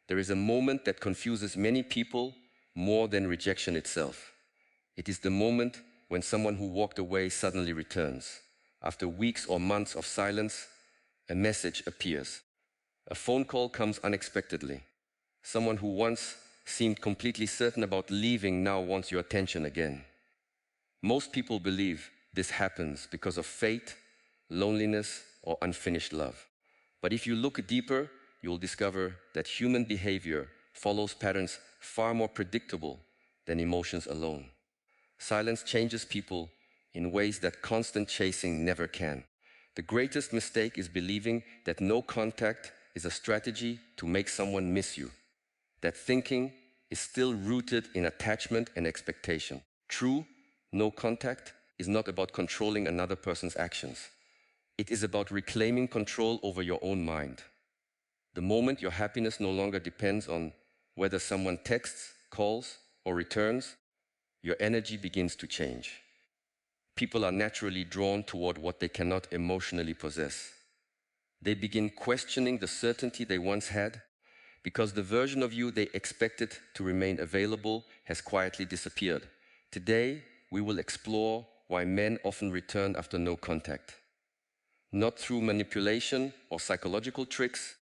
There is a moment that confuses many people more than rejection itself. It is the moment when someone who walked away suddenly returns. After weeks or months of silence, a message appears. A phone call comes unexpectedly. Someone who once seemed completely certain about leaving now wants your attention again. Most people believe this happens because of fate, loneliness, or unfinished love. But if you look deeper, you'll discover that human behavior follows patterns far more predictable than emotions alone. Silence changes people in ways that constant chasing never can. The greatest mistake is believing that no contact is a strategy to make someone miss you. That thinking is still rooted in attachment and expectation. True, no contact is not about controlling another person's actions. It is about reclaiming control over your own mind. The moment your happiness no longer depends on whether someone texts, calls, or returns, your energy begins to change. People are naturally drawn toward what they cannot emotionally possess. They begin questioning the certainty they once had because the version of you they expected to remain available has quietly disappeared. Today, we will explore why men often return after no contact. Not through manipulation or psychological tricks,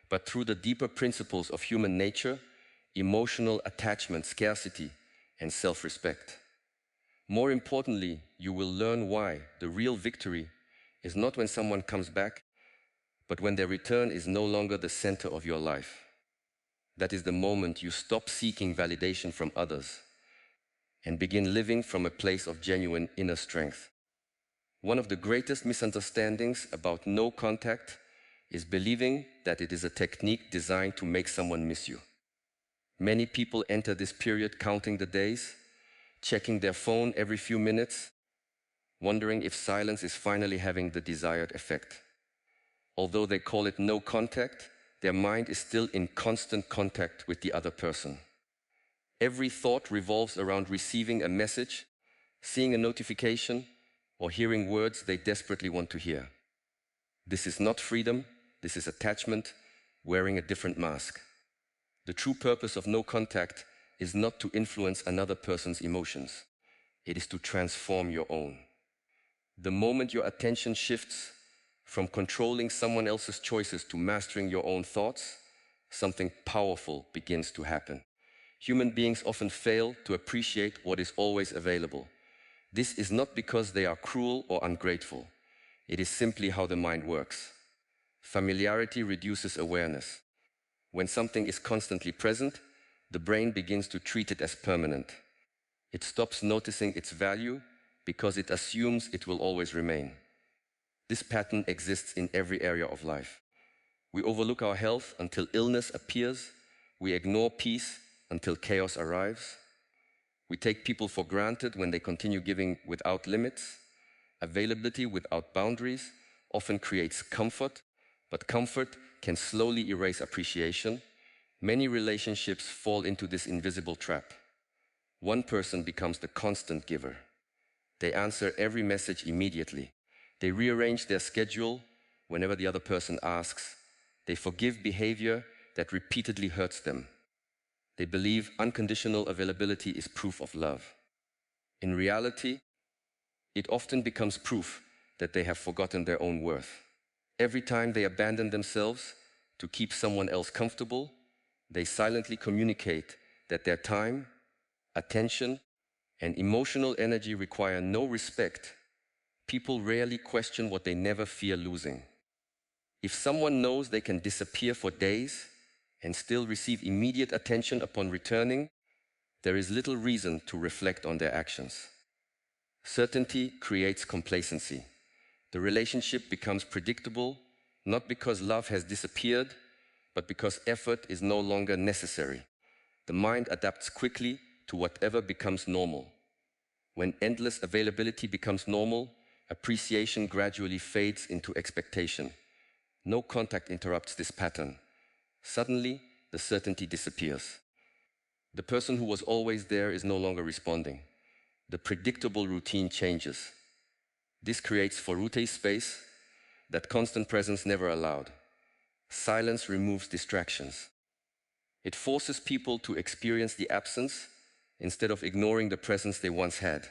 but through the deeper principles of human nature, emotional attachment, scarcity, and self-respect. More importantly, you will learn why the real victory is not when someone comes back, but when their return is no longer the center of your life. That is the moment you stop seeking validation from others and begin living from a place of genuine inner strength. One of the greatest misunderstandings about no contact is believing that it is a technique designed to make someone miss you. Many people enter this period counting the days, checking their phone every few minutes, wondering if silence is finally having the desired effect. Although they call it no contact, their mind is still in constant contact with the other person. Every thought revolves around receiving a message, seeing a notification, or hearing words they desperately want to hear. This is not freedom, this is attachment, wearing a different mask. The true purpose of no contact is not to influence another person's emotions. It is to transform your own. The moment your attention shifts from controlling someone else's choices to mastering your own thoughts, something powerful begins to happen. Human beings often fail to appreciate what is always available. This is not because they are cruel or ungrateful. It is simply how the mind works. Familiarity reduces awareness. When something is constantly present, the brain begins to treat it as permanent. It stops noticing its value because it assumes it will always remain. This pattern exists in every area of life. We overlook our health until illness appears. We ignore peace until chaos arrives. We take people for granted when they continue giving without limits. Availability without boundaries often creates comfort, but comfort can slowly erase appreciation. Many relationships fall into this invisible trap. One person becomes the constant giver. They answer every message immediately. They rearrange their schedule whenever the other person asks. They forgive behavior that repeatedly hurts them. They believe unconditional availability is proof of love. In reality, it often becomes proof that they have forgotten their own worth. Every time they abandon themselves to keep someone else comfortable, they silently communicate that their time, attention, and emotional energy require no respect. People rarely question what they never fear losing. If someone knows they can disappear for days and still receive immediate attention upon returning, there is little reason to reflect on their actions. Certainty creates complacency. The relationship becomes predictable, not because love has disappeared, but because effort is no longer necessary. The mind adapts quickly to whatever becomes normal. When endless availability becomes normal, appreciation gradually fades into expectation. No contact interrupts this pattern. Suddenly, the certainty disappears. The person who was always there is no longer responding. The predictable routine changes. This creates forute space that constant presence never allowed. Silence removes distractions. It forces people to experience the absence instead of ignoring the presence they once had.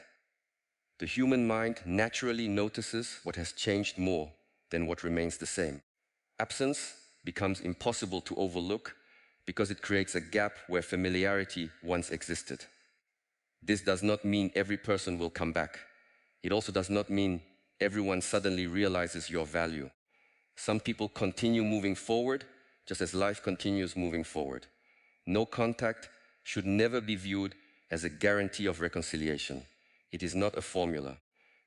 The human mind naturally notices what has changed more than what remains the same. Absence becomes impossible to overlook because it creates a gap where familiarity once existed. This does not mean every person will come back. It also does not mean everyone suddenly realizes your value. Some people continue moving forward just as life continues moving forward. No contact should never be viewed as a guarantee of reconciliation. It is not a formula.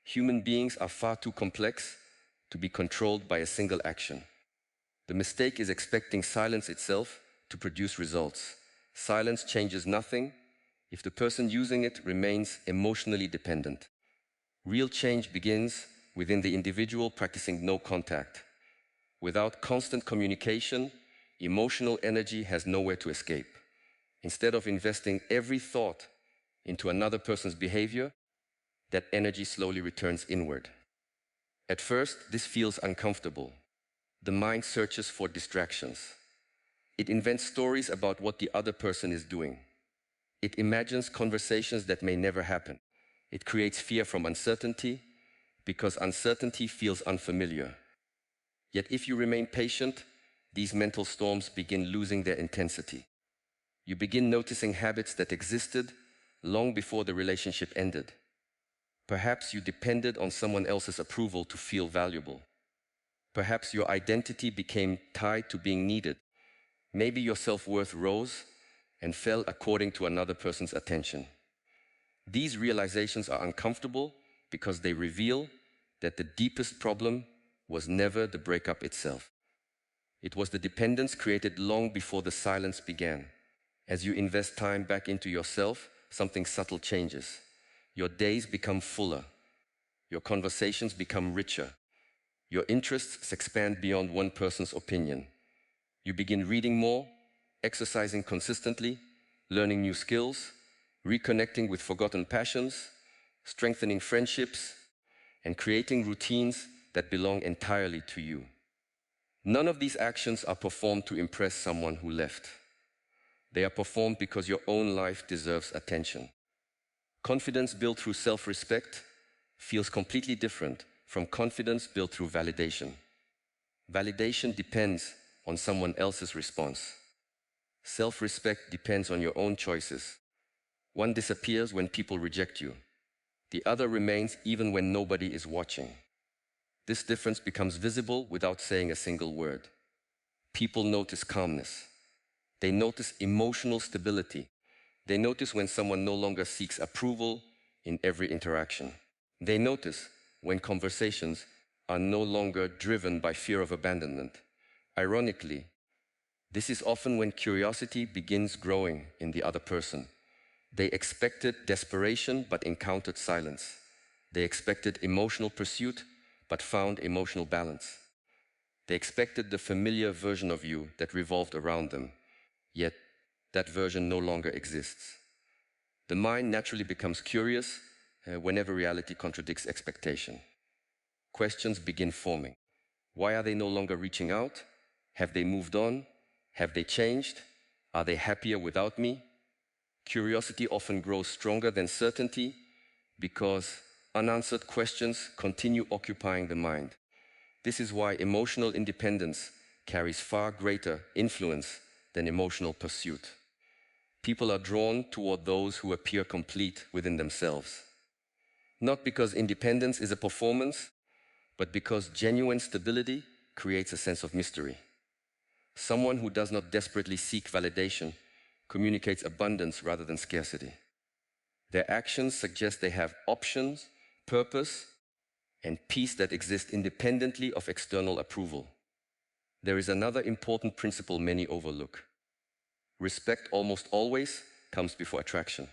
Human beings are far too complex to be controlled by a single action. The mistake is expecting silence itself to produce results. Silence changes nothing if the person using it remains emotionally dependent. Real change begins within the individual practicing no contact. Without constant communication, emotional energy has nowhere to escape. Instead of investing every thought into another person's behavior, that energy slowly returns inward. At first, this feels uncomfortable. The mind searches for distractions. It invents stories about what the other person is doing. It imagines conversations that may never happen. It creates fear from uncertainty because uncertainty feels unfamiliar. Yet if you remain patient, these mental storms begin losing their intensity. You begin noticing habits that existed long before the relationship ended. Perhaps you depended on someone else's approval to feel valuable. Perhaps your identity became tied to being needed. Maybe your self-worth rose and fell according to another person's attention. These realizations are uncomfortable because they reveal that the deepest problem was never the breakup itself. It was the dependence created long before the silence began. As you invest time back into yourself, something subtle changes. Your days become fuller. Your conversations become richer. Your interests expand beyond one person's opinion. You begin reading more, exercising consistently, learning new skills, reconnecting with forgotten passions, strengthening friendships, and creating routines that belong entirely to you. None of these actions are performed to impress someone who left. They are performed because your own life deserves attention. Confidence built through self-respect feels completely different from confidence built through validation. Validation depends on someone else's response. Self-respect depends on your own choices. One disappears when people reject you. The other remains even when nobody is watching. This difference becomes visible without saying a single word. People notice calmness. They notice emotional stability. They notice when someone no longer seeks approval in every interaction. They notice when conversations are no longer driven by fear of abandonment. Ironically, this is often when curiosity begins growing in the other person. They expected desperation but encountered silence. They expected emotional pursuit but found emotional balance. They expected the familiar version of you that revolved around them, yet that version no longer exists. The mind naturally becomes curious whenever reality contradicts expectation. Questions begin forming. Why are they no longer reaching out? Have they moved on? Have they changed? Are they happier without me? Curiosity often grows stronger than certainty because unanswered questions continue occupying the mind. This is why emotional independence carries far greater influence than emotional pursuit. People are drawn toward those who appear complete within themselves. Not because independence is a performance, but because genuine stability creates a sense of mystery. Someone who does not desperately seek validation communicates abundance rather than scarcity. Their actions suggest they have options, purpose, and peace that exist independently of external approval. There is another important principle many overlook. Respect almost always comes before attraction.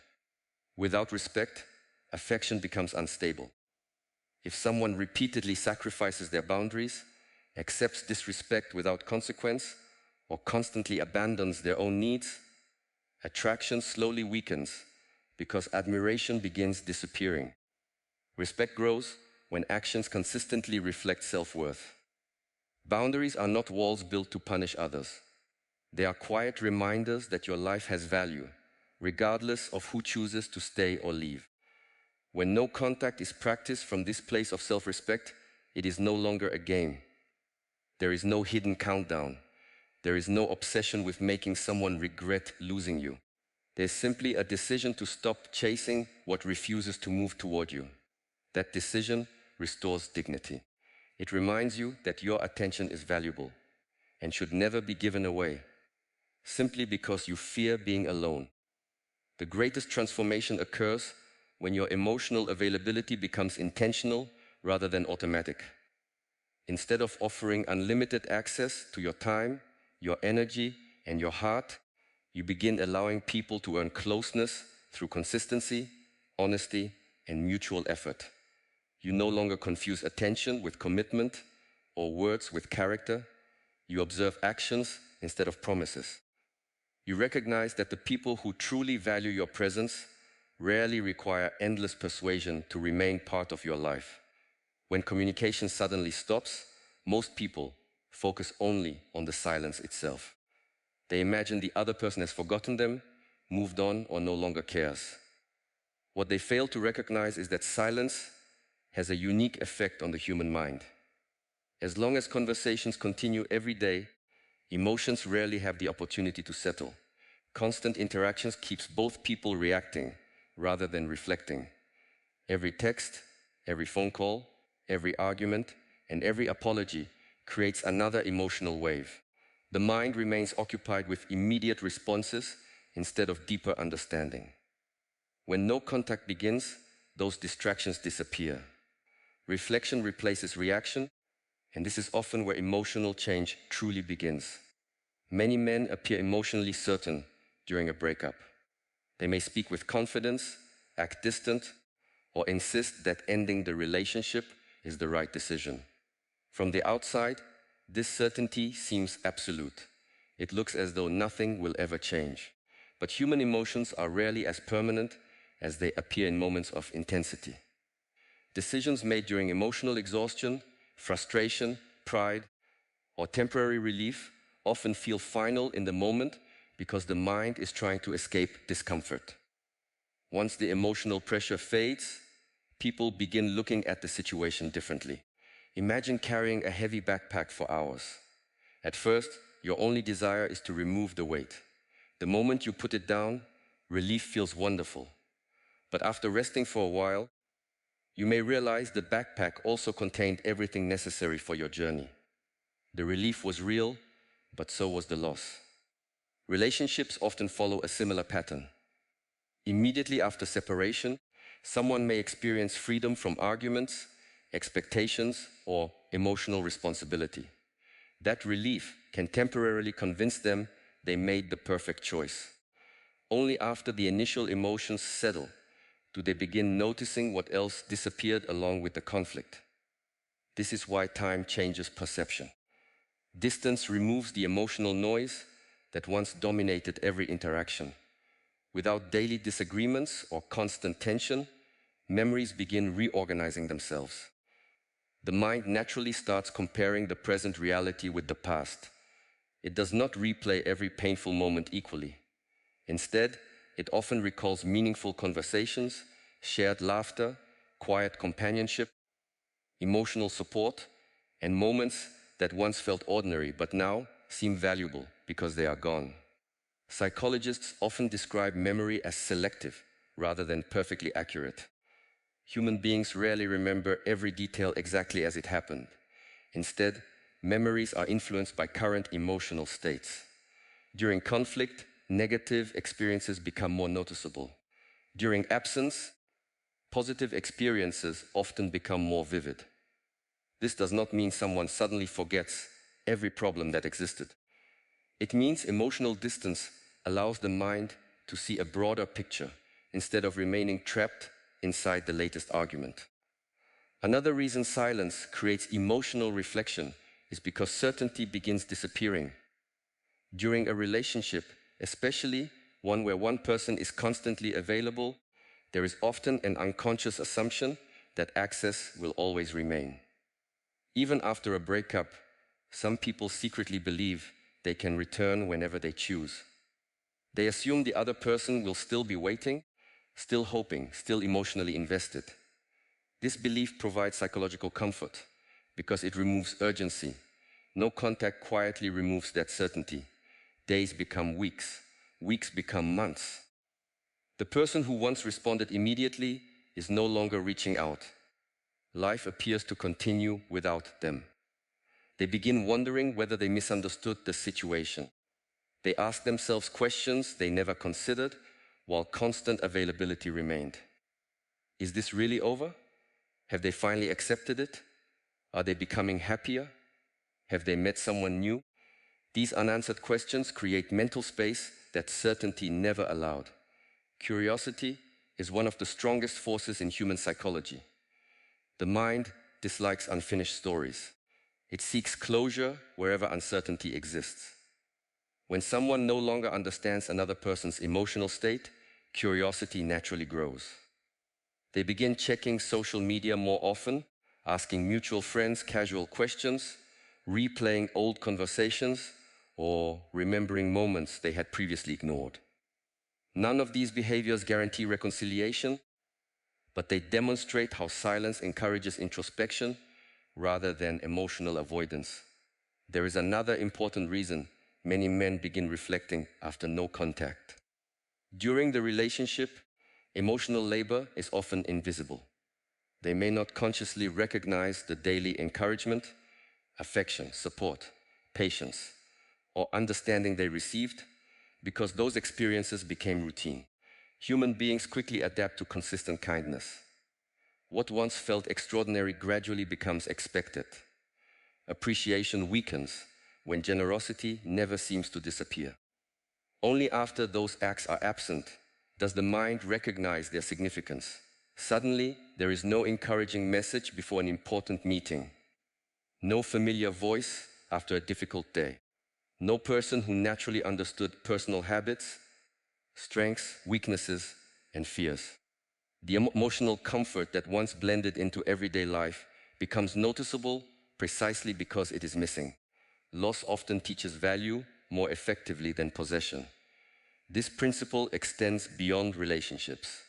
Without respect, affection becomes unstable. If someone repeatedly sacrifices their boundaries, accepts disrespect without consequence, or constantly abandons their own needs, attraction slowly weakens because admiration begins disappearing. Respect grows when actions consistently reflect self-worth. Boundaries are not walls built to punish others. They are quiet reminders that your life has value, regardless of who chooses to stay or leave. When no contact is practiced from this place of self-respect, it is no longer a game. There is no hidden countdown. There is no obsession with making someone regret losing you. There's simply a decision to stop chasing what refuses to move toward you. That decision restores dignity. It reminds you that your attention is valuable and should never be given away, simply because you fear being alone. The greatest transformation occurs when your emotional availability becomes intentional rather than automatic. Instead of offering unlimited access to your time, your energy, and your heart, you begin allowing people to earn closeness through consistency, honesty, and mutual effort. You no longer confuse attention with commitment or words with character. You observe actions instead of promises. You recognize that the people who truly value your presence rarely require endless persuasion to remain part of your life. When communication suddenly stops, most people focus only on the silence itself. They imagine the other person has forgotten them, moved on, or no longer cares. What they fail to recognize is that silence has a unique effect on the human mind. As long as conversations continue every day, emotions rarely have the opportunity to settle. Constant interactions keeps both people reacting rather than reflecting. Every text, every phone call, every argument, and every apology creates another emotional wave. The mind remains occupied with immediate responses instead of deeper understanding. When no contact begins, those distractions disappear. Reflection replaces reaction, and this is often where emotional change truly begins. Many men appear emotionally certain during a breakup. They may speak with confidence, act distant, or insist that ending the relationship is the right decision. From the outside, this certainty seems absolute. It looks as though nothing will ever change. But human emotions are rarely as permanent as they appear in moments of intensity. Decisions made during emotional exhaustion, frustration, pride, or temporary relief often feel final in the moment because the mind is trying to escape discomfort. Once the emotional pressure fades, people begin looking at the situation differently. Imagine carrying a heavy backpack for hours. At first, your only desire is to remove the weight. The moment you put it down, relief feels wonderful. But after resting for a while, you may realize the backpack also contained everything necessary for your journey. The relief was real, but so was the loss. Relationships often follow a similar pattern. Immediately after separation, someone may experience freedom from arguments, expectations, or emotional responsibility. That relief can temporarily convince them they made the perfect choice. Only after the initial emotions settle do they begin noticing what else disappeared along with the conflict. This is why time changes perception. Distance removes the emotional noise that once dominated every interaction. Without daily disagreements or constant tension, memories begin reorganizing themselves. The mind naturally starts comparing the present reality with the past. It does not replay every painful moment equally. Instead, it often recalls meaningful conversations, shared laughter, quiet companionship, emotional support, and moments that once felt ordinary but now seem valuable because they are gone. Psychologists often describe memory as selective rather than perfectly accurate. Human beings rarely remember every detail exactly as it happened. Instead, memories are influenced by current emotional states. During conflict, negative experiences become more noticeable. During absence, positive experiences often become more vivid. This does not mean someone suddenly forgets every problem that existed. It means emotional distance allows the mind to see a broader picture instead of remaining trapped inside the latest argument. Another reason silence creates emotional reflection is because certainty begins disappearing. During a relationship, especially one where one person is constantly available, there is often an unconscious assumption that access will always remain. Even after a breakup, some people secretly believe they can return whenever they choose. They assume the other person will still be waiting, still hoping, still emotionally invested. This belief provides psychological comfort because it removes urgency. No contact quietly removes that certainty. Days become weeks, weeks become months. The person who once responded immediately is no longer reaching out. Life appears to continue without them. They begin wondering whether they misunderstood the situation. They ask themselves questions they never considered while constant availability remained. Is this really over? Have they finally accepted it? Are they becoming happier? Have they met someone new? These unanswered questions create mental space that certainty never allowed. Curiosity is one of the strongest forces in human psychology. The mind dislikes unfinished stories. It seeks closure wherever uncertainty exists. When someone no longer understands another person's emotional state, curiosity naturally grows. They begin checking social media more often, asking mutual friends casual questions, replaying old conversations, or remembering moments they had previously ignored. None of these behaviors guarantee reconciliation, but they demonstrate how silence encourages introspection rather than emotional avoidance. There is another important reason many men begin reflecting after no contact. During the relationship, emotional labor is often invisible. They may not consciously recognize the daily encouragement, affection, support, patience, or understanding they received because those experiences became routine. Human beings quickly adapt to consistent kindness. What once felt extraordinary gradually becomes expected. Appreciation weakens when generosity never seems to disappear. Only after those acts are absent does the mind recognize their significance. Suddenly, there is no encouraging message before an important meeting. No familiar voice after a difficult day. No person who naturally understood personal habits, strengths, weaknesses, and fears. The emotional comfort that once blended into everyday life becomes noticeable precisely because it is missing. Loss often teaches value more effectively than possession. This principle extends beyond relationships.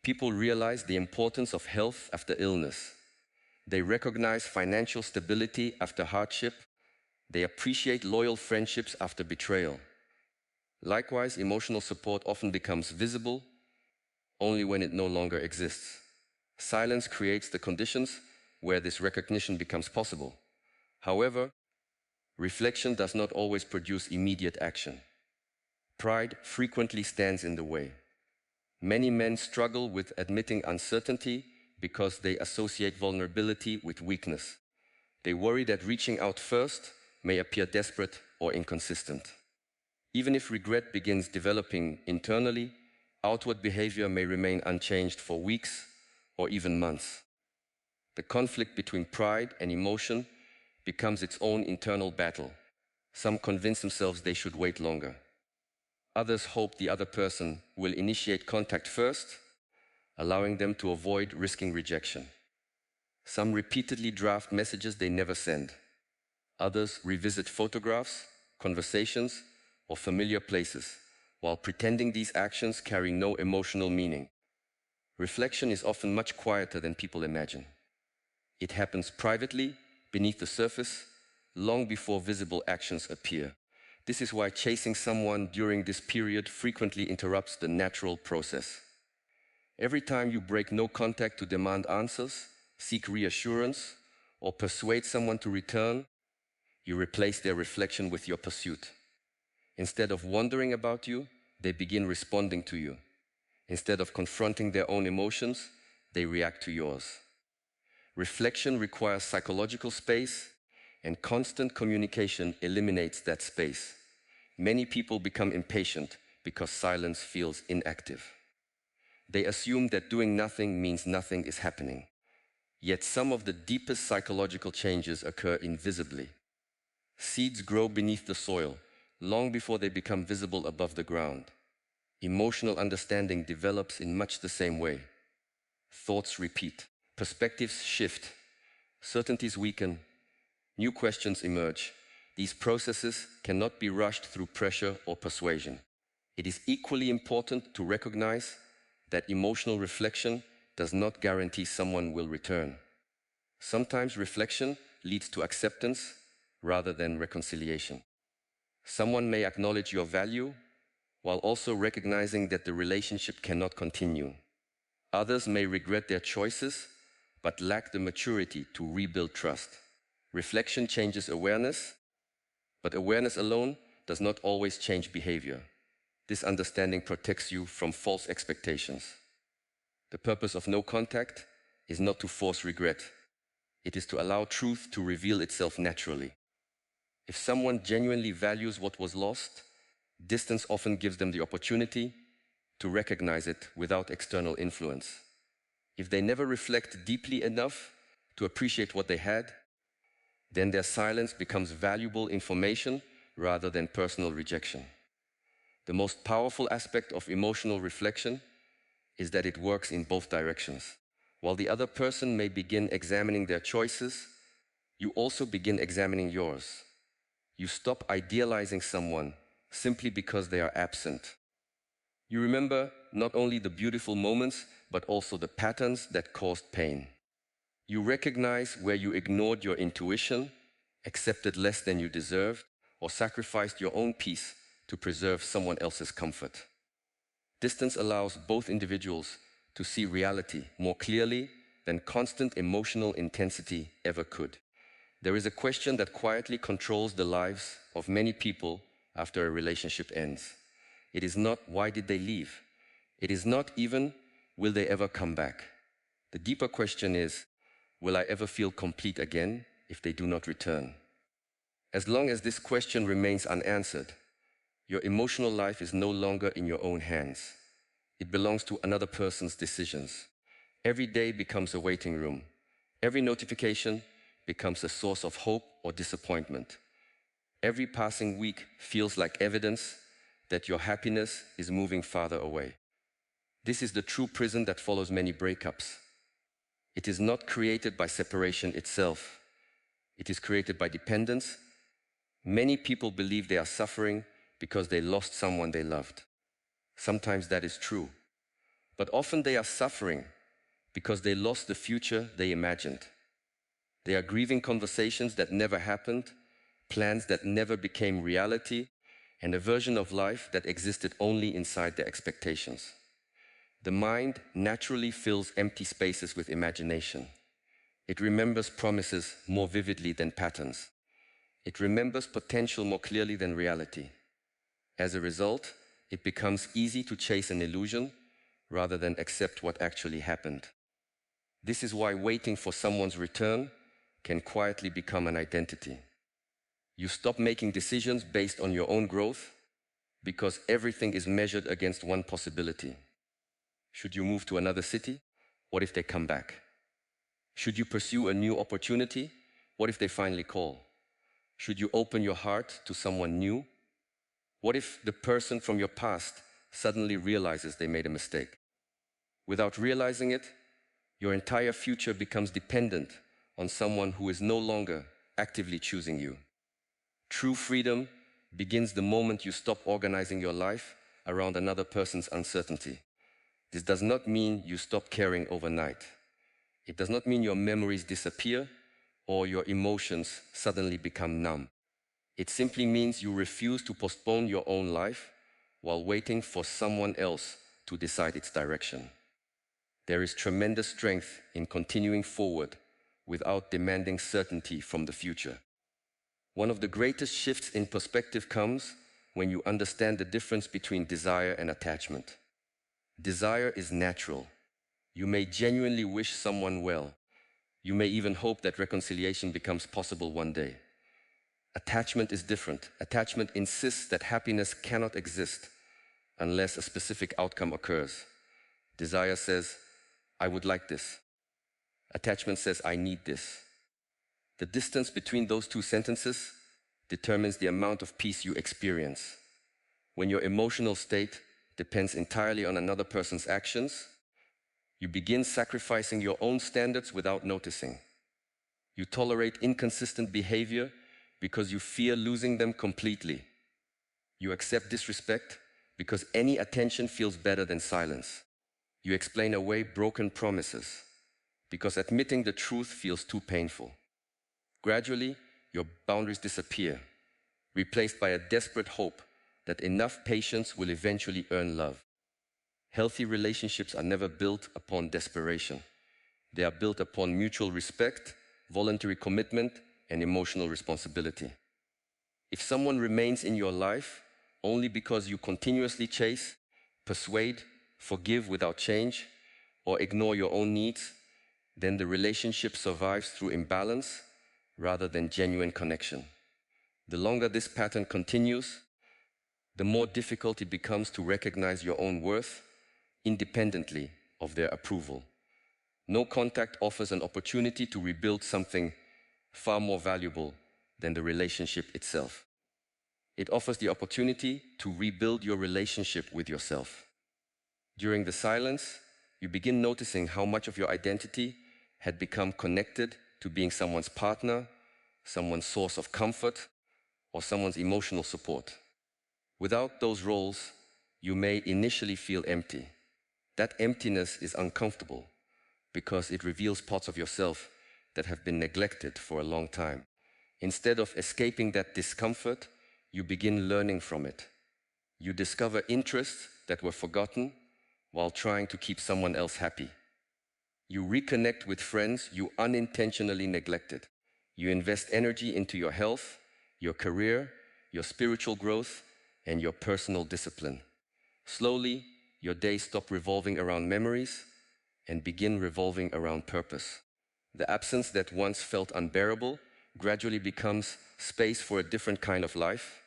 People realize the importance of health after illness. They recognize financial stability after hardship. They appreciate loyal friendships after betrayal. Likewise, emotional support often becomes visible only when it no longer exists. Silence creates the conditions where this recognition becomes possible. However, reflection does not always produce immediate action. Pride frequently stands in the way. Many men struggle with admitting uncertainty because they associate vulnerability with weakness. They worry that reaching out first may appear desperate or inconsistent. Even if regret begins developing internally, outward behavior may remain unchanged for weeks or even months. The conflict between pride and emotion becomes its own internal battle. Some convince themselves they should wait longer. Others hope the other person will initiate contact first, allowing them to avoid risking rejection. Some repeatedly draft messages they never send. Others revisit photographs, conversations, or familiar places, while pretending these actions carry no emotional meaning. Reflection is often much quieter than people imagine. It happens privately, beneath the surface, long before visible actions appear. This is why chasing someone during this period frequently interrupts the natural process. Every time you break no contact to demand answers, seek reassurance, or persuade someone to return, you replace their reflection with your pursuit. Instead of wondering about you, they begin responding to you. Instead of confronting their own emotions, they react to yours. Reflection requires psychological space, and constant communication eliminates that space. Many people become impatient because silence feels inactive. They assume that doing nothing means nothing is happening. Yet some of the deepest psychological changes occur invisibly. Seeds grow beneath the soil, long before they become visible above the ground. Emotional understanding develops in much the same way. Thoughts repeat, perspectives shift, certainties weaken, new questions emerge. These processes cannot be rushed through pressure or persuasion. It is equally important to recognize that emotional reflection does not guarantee someone will return. Sometimes reflection leads to acceptance rather than reconciliation. Someone may acknowledge your value while also recognizing that the relationship cannot continue. Others may regret their choices but lack the maturity to rebuild trust. Reflection changes awareness, but awareness alone does not always change behavior. This understanding protects you from false expectations. The purpose of no contact is not to force regret. It is to allow truth to reveal itself naturally. If someone genuinely values what was lost, distance often gives them the opportunity to recognize it without external influence. If they never reflect deeply enough to appreciate what they had, then their silence becomes valuable information rather than personal rejection. The most powerful aspect of emotional reflection is that it works in both directions. While the other person may begin examining their choices, you also begin examining yours. You stop idealizing someone simply because they are absent. You remember not only the beautiful moments, but also the patterns that caused pain. You recognize where you ignored your intuition, accepted less than you deserved, or sacrificed your own peace to preserve someone else's comfort. Distance allows both individuals to see reality more clearly than constant emotional intensity ever could. There is a question that quietly controls the lives of many people after a relationship ends. It is not why did they leave? It is not even will they ever come back? The deeper question is, will I ever feel complete again if they do not return? As long as this question remains unanswered, your emotional life is no longer in your own hands. It belongs to another person's decisions. Every day becomes a waiting room. Every notification becomes a source of hope or disappointment. Every passing week feels like evidence that your happiness is moving farther away. This is the true prison that follows many breakups. It is not created by separation itself. It is created by dependence. Many people believe they are suffering because they lost someone they loved. Sometimes that is true. But often they are suffering because they lost the future they imagined. They are grieving conversations that never happened, plans that never became reality, and a version of life that existed only inside their expectations. The mind naturally fills empty spaces with imagination. It remembers promises more vividly than patterns. It remembers potential more clearly than reality. As a result, it becomes easy to chase an illusion rather than accept what actually happened. This is why waiting for someone's return can quietly become an identity. You stop making decisions based on your own growth because everything is measured against one possibility. Should you move to another city? What if they come back? Should you pursue a new opportunity? What if they finally call? Should you open your heart to someone new? What if the person from your past suddenly realizes they made a mistake? Without realizing it, your entire future becomes dependent on someone who is no longer actively choosing you. True freedom begins the moment you stop organizing your life around another person's uncertainty. This does not mean you stop caring overnight. It does not mean your memories disappear or your emotions suddenly become numb. It simply means you refuse to postpone your own life while waiting for someone else to decide its direction. There is tremendous strength in continuing forward without demanding certainty from the future. One of the greatest shifts in perspective comes when you understand the difference between desire and attachment. Desire is natural. You may genuinely wish someone well. You may even hope that reconciliation becomes possible one day. Attachment is different. Attachment insists that happiness cannot exist unless a specific outcome occurs. Desire says, I would like this. Attachment says, I need this. The distance between those two sentences determines the amount of peace you experience. When your emotional state depends entirely on another person's actions, you begin sacrificing your own standards without noticing. You tolerate inconsistent behavior because you fear losing them completely. You accept disrespect because any attention feels better than silence. You explain away broken promises because admitting the truth feels too painful. Gradually, your boundaries disappear, replaced by a desperate hope that enough patience will eventually earn love. Healthy relationships are never built upon desperation. They are built upon mutual respect, voluntary commitment, and emotional responsibility. If someone remains in your life only because you continuously chase, persuade, forgive without change, or ignore your own needs, then the relationship survives through imbalance rather than genuine connection. The longer this pattern continues, the more difficult it becomes to recognize your own worth independently of their approval. No contact offers an opportunity to rebuild something far more valuable than the relationship itself. It offers the opportunity to rebuild your relationship with yourself. During the silence, you begin noticing how much of your identity had become connected to being someone's partner, someone's source of comfort, or someone's emotional support. Without those roles, you may initially feel empty. That emptiness is uncomfortable because it reveals parts of yourself that have been neglected for a long time. Instead of escaping that discomfort, you begin learning from it. You discover interests that were forgotten while trying to keep someone else happy. You reconnect with friends you unintentionally neglected. You invest energy into your health, your career, your spiritual growth, and your personal discipline. Slowly, your days stop revolving around memories and begin revolving around purpose. The absence that once felt unbearable gradually becomes space for a different kind of life.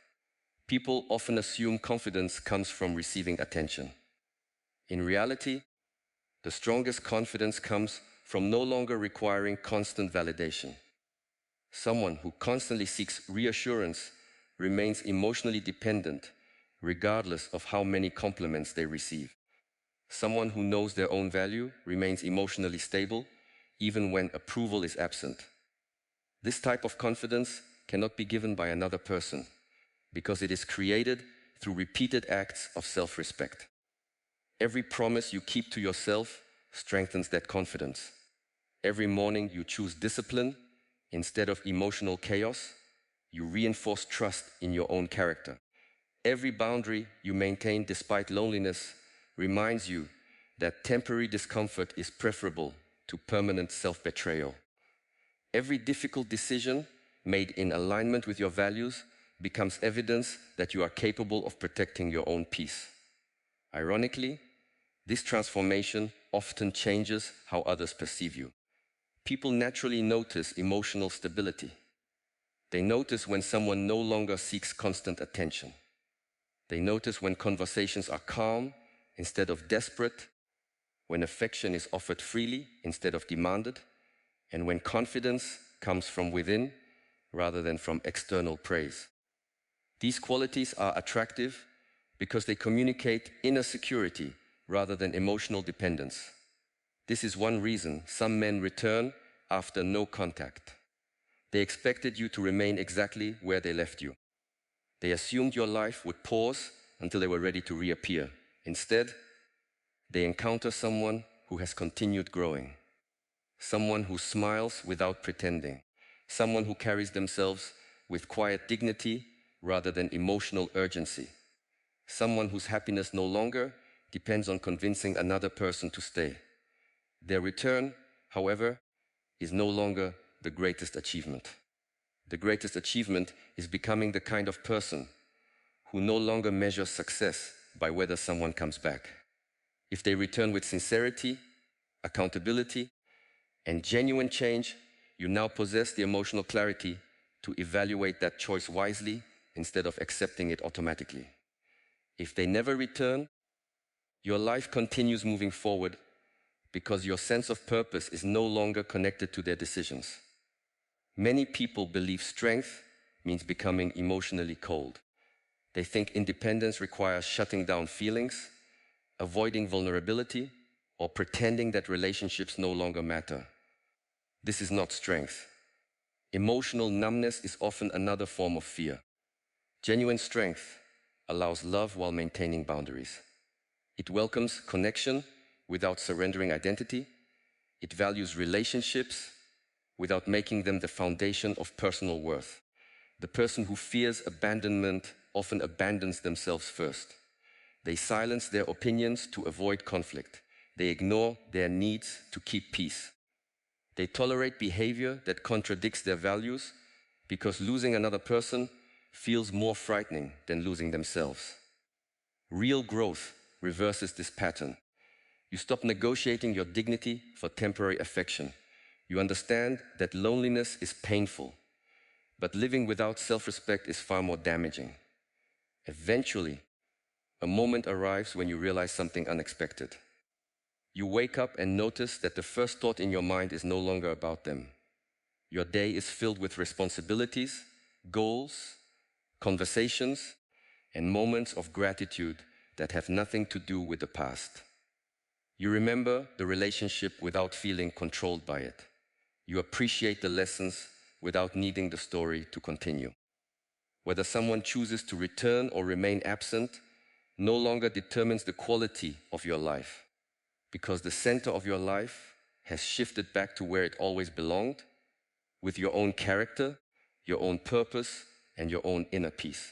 People often assume confidence comes from receiving attention. In reality, the strongest confidence comes from no longer requiring constant validation. Someone who constantly seeks reassurance remains emotionally dependent, regardless of how many compliments they receive. Someone who knows their own value remains emotionally stable, even when approval is absent. This type of confidence cannot be given by another person, because it is created through repeated acts of self-respect. Every promise you keep to yourself strengthens that confidence. Every morning you choose discipline instead of emotional chaos, you reinforce trust in your own character. Every boundary you maintain despite loneliness reminds you that temporary discomfort is preferable to permanent self-betrayal. Every difficult decision made in alignment with your values becomes evidence that you are capable of protecting your own peace. Ironically, this transformation often changes how others perceive you. People naturally notice emotional stability. They notice when someone no longer seeks constant attention. They notice when conversations are calm instead of desperate, when affection is offered freely instead of demanded, and when confidence comes from within rather than from external praise. These qualities are attractive because they communicate inner security rather than emotional dependence. This is one reason some men return after no contact. They expected you to remain exactly where they left you. They assumed your life would pause until they were ready to reappear. Instead, they encounter someone who has continued growing, someone who smiles without pretending, someone who carries themselves with quiet dignity rather than emotional urgency, someone whose happiness no longer depends on convincing another person to stay. Their return, however, is no longer the greatest achievement. The greatest achievement is becoming the kind of person who no longer measures success by whether someone comes back. If they return with sincerity, accountability, and genuine change, you now possess the emotional clarity to evaluate that choice wisely instead of accepting it automatically. If they never return, your life continues moving forward because your sense of purpose is no longer connected to their decisions. Many people believe strength means becoming emotionally cold. They think independence requires shutting down feelings, avoiding vulnerability, or pretending that relationships no longer matter. This is not strength. Emotional numbness is often another form of fear. Genuine strength allows love while maintaining boundaries. It welcomes connection without surrendering identity. It values relationships without making them the foundation of personal worth. The person who fears abandonment often abandons themselves first. They silence their opinions to avoid conflict. They ignore their needs to keep peace. They tolerate behavior that contradicts their values because losing another person feels more frightening than losing themselves. Real growth reverses this pattern. You stop negotiating your dignity for temporary affection. You understand that loneliness is painful, but living without self-respect is far more damaging. Eventually, a moment arrives when you realize something unexpected. You wake up and notice that the first thought in your mind is no longer about them. Your day is filled with responsibilities, goals, conversations, and moments of gratitude that have nothing to do with the past. You remember the relationship without feeling controlled by it. You appreciate the lessons without needing the story to continue. Whether someone chooses to return or remain absent no longer determines the quality of your life, because the center of your life has shifted back to where it always belonged, with your own character, your own purpose, and your own inner peace.